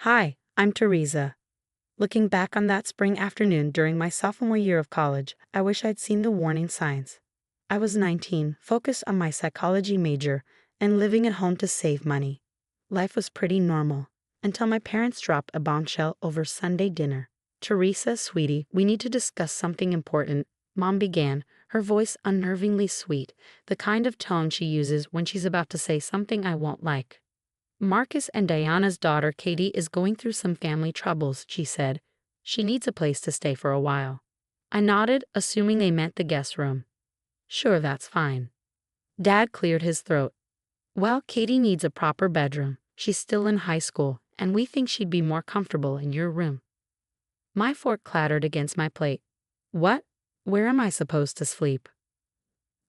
Hi, I'm Teresa. Looking back on that spring afternoon during my sophomore year of college, I wish I'd seen the warning signs. I was 19, focused on my psychology major, and living at home to save money. Life was pretty normal, until my parents dropped a bombshell over Sunday dinner. Teresa, sweetie, we need to discuss something important, Mom began, her voice unnervingly sweet, the kind of tone she uses when she's about to say something I won't like. Marcus and Diana's daughter Katie is going through some family troubles, she said. She needs a place to stay for a while. I nodded, assuming they meant the guest room. Sure, that's fine. Dad cleared his throat. Well, Katie needs a proper bedroom. She's still in high school, and we think she'd be more comfortable in your room. My fork clattered against my plate. What? Where am I supposed to sleep?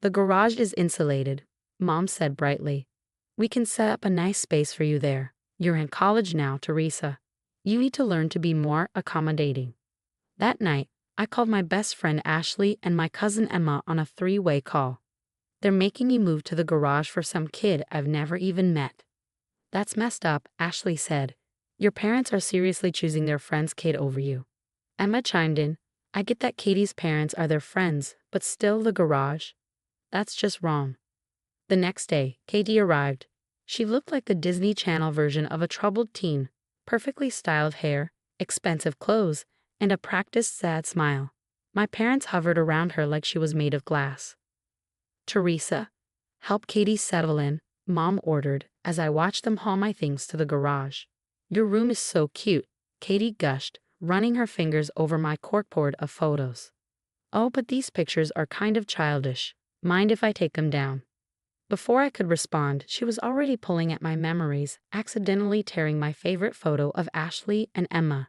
The garage is insulated, Mom said brightly. We can set up a nice space for you there. You're in college now, Teresa. You need to learn to be more accommodating. That night, I called my best friend Ashley and my cousin Emma on a three-way call. They're making me move to the garage for some kid I've never even met. That's messed up, Ashley said. Your parents are seriously choosing their friend's kid over you. Emma chimed in. I get that Katie's parents are their friends, but still the garage? That's just wrong. The next day, Katie arrived. She looked like the Disney Channel version of a troubled teen, perfectly styled hair, expensive clothes, and a practiced sad smile. My parents hovered around her like she was made of glass. Teresa, help Katie settle in, Mom ordered, as I watched them haul my things to the garage. Your room is so cute, Katie gushed, running her fingers over my corkboard of photos. Oh, but these pictures are kind of childish. Mind if I take them down? Before I could respond, she was already pulling at my memories, accidentally tearing my favorite photo of Ashley and Emma.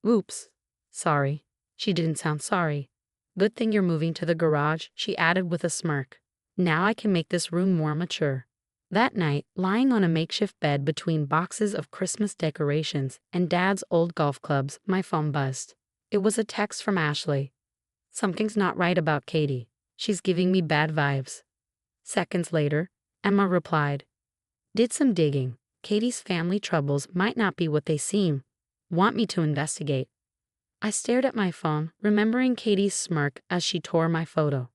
Oops. Sorry. She didn't sound sorry. Good thing you're moving to the garage, she added with a smirk. Now I can make this room more mature. That night, lying on a makeshift bed between boxes of Christmas decorations and Dad's old golf clubs, my phone buzzed. It was a text from Ashley. Something's not right about Katie. She's giving me bad vibes. Seconds later, Emma replied, Did some digging. Katie's family troubles might not be what they seem. Want me to investigate? I stared at my phone, remembering Katie's smirk as she tore my photo.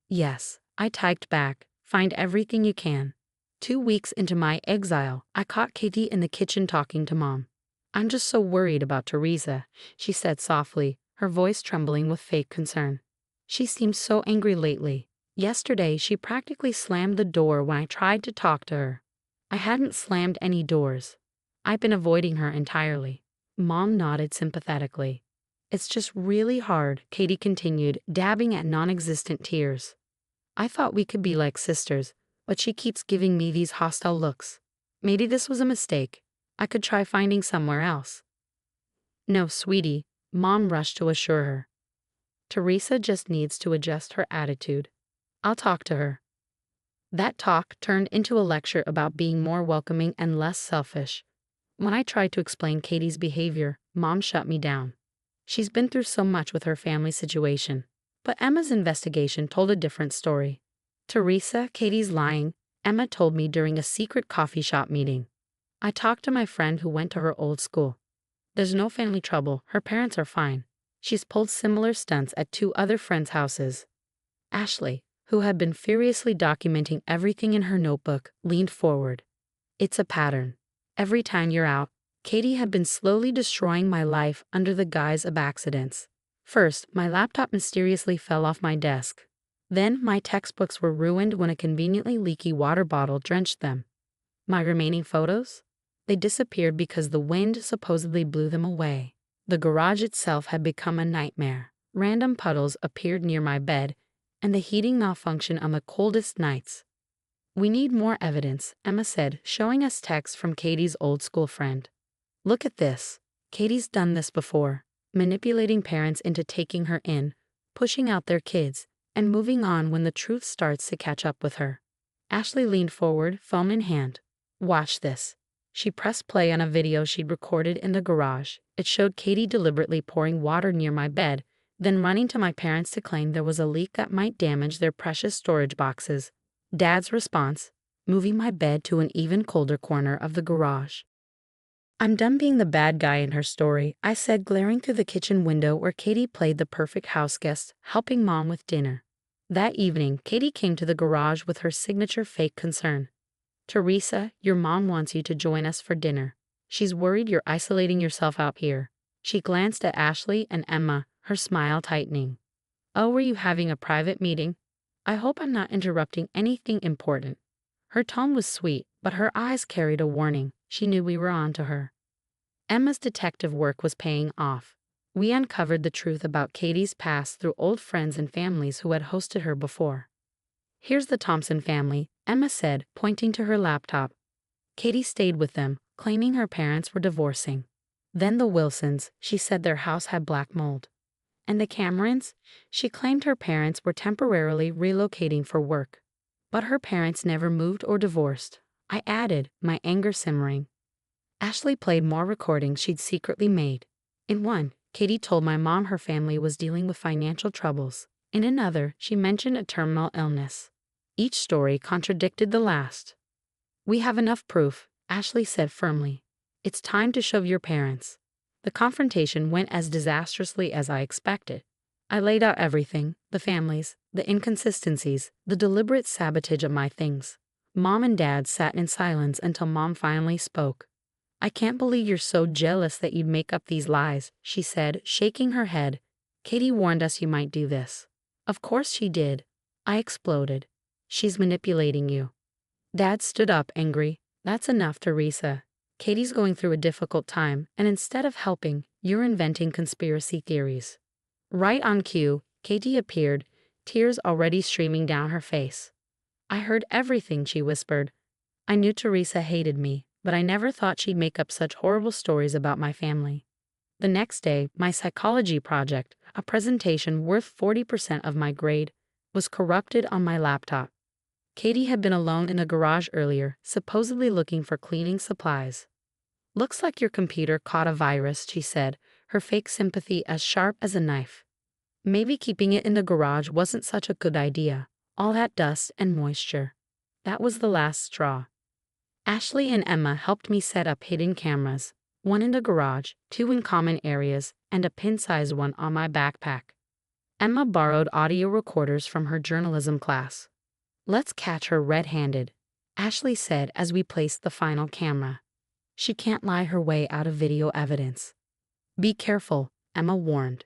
Yes, I typed back, find everything you can. 2 weeks into my exile, I caught Katie in the kitchen talking to Mom. I'm just so worried about Teresa, she said softly, her voice trembling with fake concern. She seems so angry lately. Yesterday, she practically slammed the door when I tried to talk to her. I hadn't slammed any doors. I've been avoiding her entirely. Mom nodded sympathetically. It's just really hard, Katie continued, dabbing at non-existent tears. I thought we could be like sisters, but she keeps giving me these hostile looks. Maybe this was a mistake. I could try finding somewhere else. No, sweetie, Mom rushed to assure her. Teresa just needs to adjust her attitude. I'll talk to her. That talk turned into a lecture about being more welcoming and less selfish. When I tried to explain Katie's behavior, Mom shut me down. She's been through so much with her family situation. But Emma's investigation told a different story. Teresa, Katie's lying, Emma told me during a secret coffee shop meeting. I talked to my friend who went to her old school. There's no family trouble, her parents are fine. She's pulled similar stunts at 2 other friends' houses. Ashley, who had been furiously documenting everything in her notebook, leaned forward. It's a pattern. Every time you're out, Katie had been slowly destroying my life under the guise of accidents. First, my laptop mysteriously fell off my desk. Then, my textbooks were ruined when a conveniently leaky water bottle drenched them. My remaining photos? They disappeared because the wind supposedly blew them away. The garage itself had become a nightmare. Random puddles appeared near my bed, and the heating malfunctioned on the coldest nights. We need more evidence, Emma said, showing us texts from Katie's old school friend. Look at this. Katie's done this before, manipulating parents into taking her in, pushing out their kids, and moving on when the truth starts to catch up with her. Ashley leaned forward, phone in hand. Watch this. She pressed play on a video she'd recorded in the garage. It showed Katie deliberately pouring water near my bed, then running to my parents to claim there was a leak that might damage their precious storage boxes. Dad's response, moving my bed to an even colder corner of the garage. I'm done being the bad guy in her story, I said, glaring through the kitchen window where Katie played the perfect house guest, helping Mom with dinner. That evening, Katie came to the garage with her signature fake concern. Teresa, your mom wants you to join us for dinner. She's worried you're isolating yourself out here. She glanced at Ashley and Emma, her smile tightening. Oh, were you having a private meeting? I hope I'm not interrupting anything important. Her tone was sweet, but her eyes carried a warning. She knew we were on to her. Emma's detective work was paying off. We uncovered the truth about Katie's past through old friends and families who had hosted her before. Here's the Thompson family, Emma said, pointing to her laptop. Katie stayed with them, claiming her parents were divorcing. Then the Wilsons, she said their house had black mold. And the Camerons? She claimed her parents were temporarily relocating for work. But her parents never moved or divorced, I added, my anger simmering. Ashley played more recordings she'd secretly made. In one, Katie told my mom her family was dealing with financial troubles. In another, she mentioned a terminal illness. Each story contradicted the last. We have enough proof, Ashley said firmly. It's time to show your parents. The confrontation went as disastrously as I expected. I laid out everything, the families, the inconsistencies, the deliberate sabotage of my things. Mom and Dad sat in silence until Mom finally spoke. I can't believe you're so jealous that you'd make up these lies, she said, shaking her head. Katie warned us you might do this. Of course she did. I exploded. She's manipulating you. Dad stood up, angry. That's enough, Teresa. Katie's going through a difficult time, and instead of helping, you're inventing conspiracy theories. Right on cue, Katie appeared, tears already streaming down her face. I heard everything, she whispered. I knew Teresa hated me, but I never thought she'd make up such horrible stories about my family. The next day, my psychology project, a presentation worth 40% of my grade, was corrupted on my laptop. Katie had been alone in the garage earlier, supposedly looking for cleaning supplies. Looks like your computer caught a virus, she said, her fake sympathy as sharp as a knife. Maybe keeping it in the garage wasn't such a good idea. All that dust and moisture. That was the last straw. Ashley and Emma helped me set up hidden cameras, one in the garage, two in common areas, and a pin-sized one on my backpack. Emma borrowed audio recorders from her journalism class. Let's catch her red-handed, Ashley said as we placed the final camera. She can't lie her way out of video evidence. Be careful, Emma warned.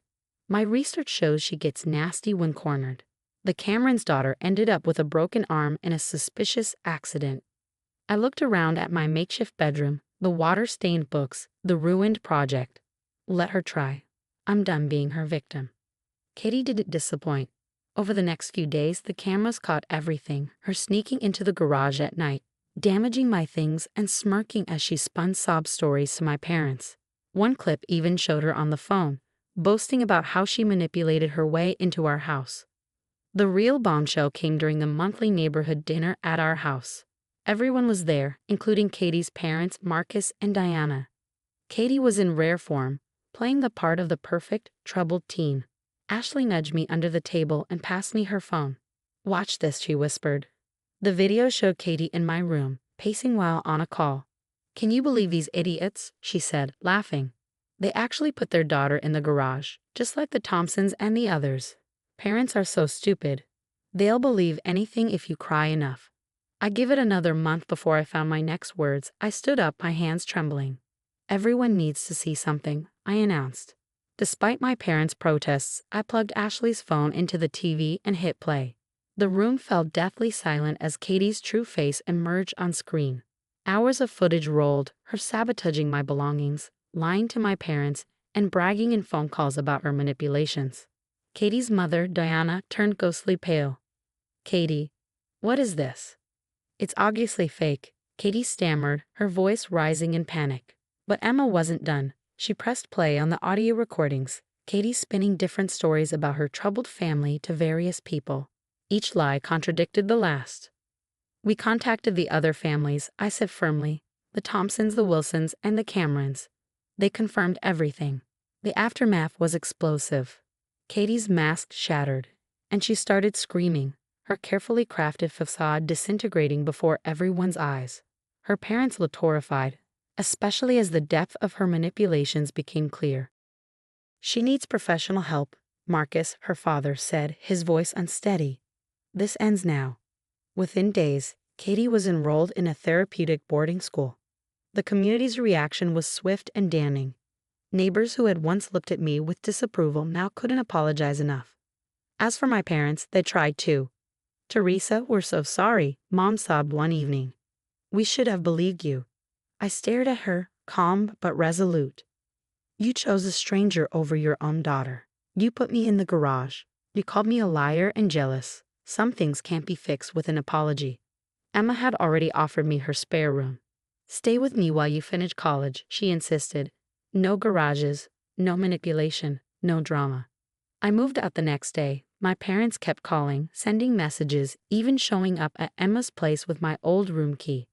My research shows she gets nasty when cornered. The Cameron's daughter ended up with a broken arm in a suspicious accident. I looked around at my makeshift bedroom, the water-stained books, the ruined project. Let her try. I'm done being her victim. Katie didn't disappoint. Over the next few days, the cameras caught everything, her sneaking into the garage at night, damaging my things and smirking as she spun sob stories to my parents. One clip even showed her on the phone, boasting about how she manipulated her way into our house. The real bombshell came during the monthly neighborhood dinner at our house. Everyone was there, including Katie's parents, Marcus and Diana. Katie was in rare form, playing the part of the perfect, troubled teen. Ashley nudged me under the table and passed me her phone. Watch this, she whispered. The video showed Katie in my room, pacing while on a call. Can you believe these idiots? She said, laughing. They actually put their daughter in the garage, just like the Thompsons and the others. Parents are so stupid. They'll believe anything if you cry enough. I give it another month before I found my next words. I stood up, my hands trembling. Everyone needs to see something, I announced. Despite my parents' protests, I plugged Ashley's phone into the TV and hit play. The room fell deathly silent as Katie's true face emerged on screen. Hours of footage rolled, her sabotaging my belongings, lying to my parents, and bragging in phone calls about her manipulations. Katie's mother, Diana, turned ghostly pale. Katie, what is this? It's obviously fake, Katie stammered, her voice rising in panic. But Emma wasn't done. She pressed play on the audio recordings, Katie spinning different stories about her troubled family to various people. Each lie contradicted the last. We contacted the other families, I said firmly, the Thompsons, the Wilsons, and the Camerons. They confirmed everything. The aftermath was explosive. Katie's mask shattered, and she started screaming, her carefully crafted facade disintegrating before everyone's eyes. Her parents looked horrified. especially as the depth of her manipulations became clear. She needs professional help, Marcus, her father said, his voice unsteady. This ends now. Within days, Katie was enrolled in a therapeutic boarding school. The community's reaction was swift and damning. Neighbors who had once looked at me with disapproval now couldn't apologize enough. As for my parents, they tried too. Teresa, we're so sorry, Mom sobbed one evening. We should have believed you. I stared at her, calm but resolute. You chose a stranger over your own daughter. You put me in the garage. You called me a liar and jealous. Some things can't be fixed with an apology. Emma had already offered me her spare room. Stay with me while you finish college, she insisted. No garages, no manipulation, no drama. I moved out the next day. My parents kept calling, sending messages, even showing up at Emma's place with my old room key.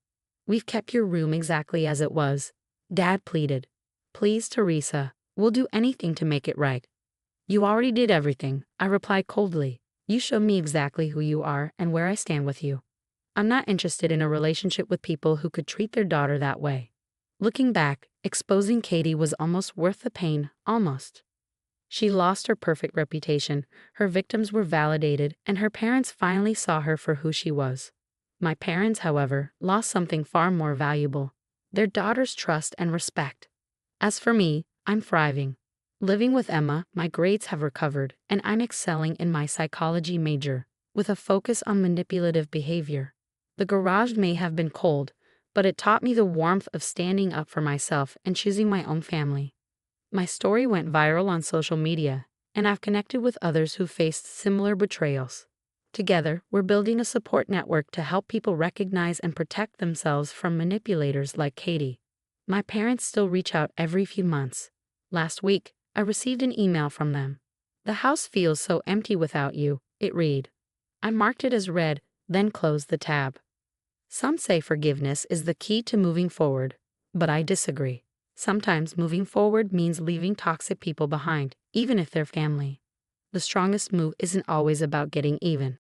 We've kept your room exactly as it was, Dad pleaded. Please, Teresa, we'll do anything to make it right. You already did everything, I replied coldly. You showed me exactly who you are and where I stand with you. I'm not interested in a relationship with people who could treat their daughter that way. Looking back, exposing Katie was almost worth the pain, almost. She lost her perfect reputation, her victims were validated, and her parents finally saw her for who she was. My parents, however, lost something far more valuable, their daughter's trust and respect. As for me, I'm thriving. Living with Emma, my grades have recovered, and I'm excelling in my psychology major, with a focus on manipulative behavior. The garage may have been cold, but it taught me the warmth of standing up for myself and choosing my own family. My story went viral on social media, and I've connected with others who faced similar betrayals. Together, we're building a support network to help people recognize and protect themselves from manipulators like Katie. My parents still reach out every few months. Last week, I received an email from them. The house feels so empty without you, it read. I marked it as read, then closed the tab. Some say forgiveness is the key to moving forward, but I disagree. Sometimes moving forward means leaving toxic people behind, even if they're family. The strongest move isn't always about getting even.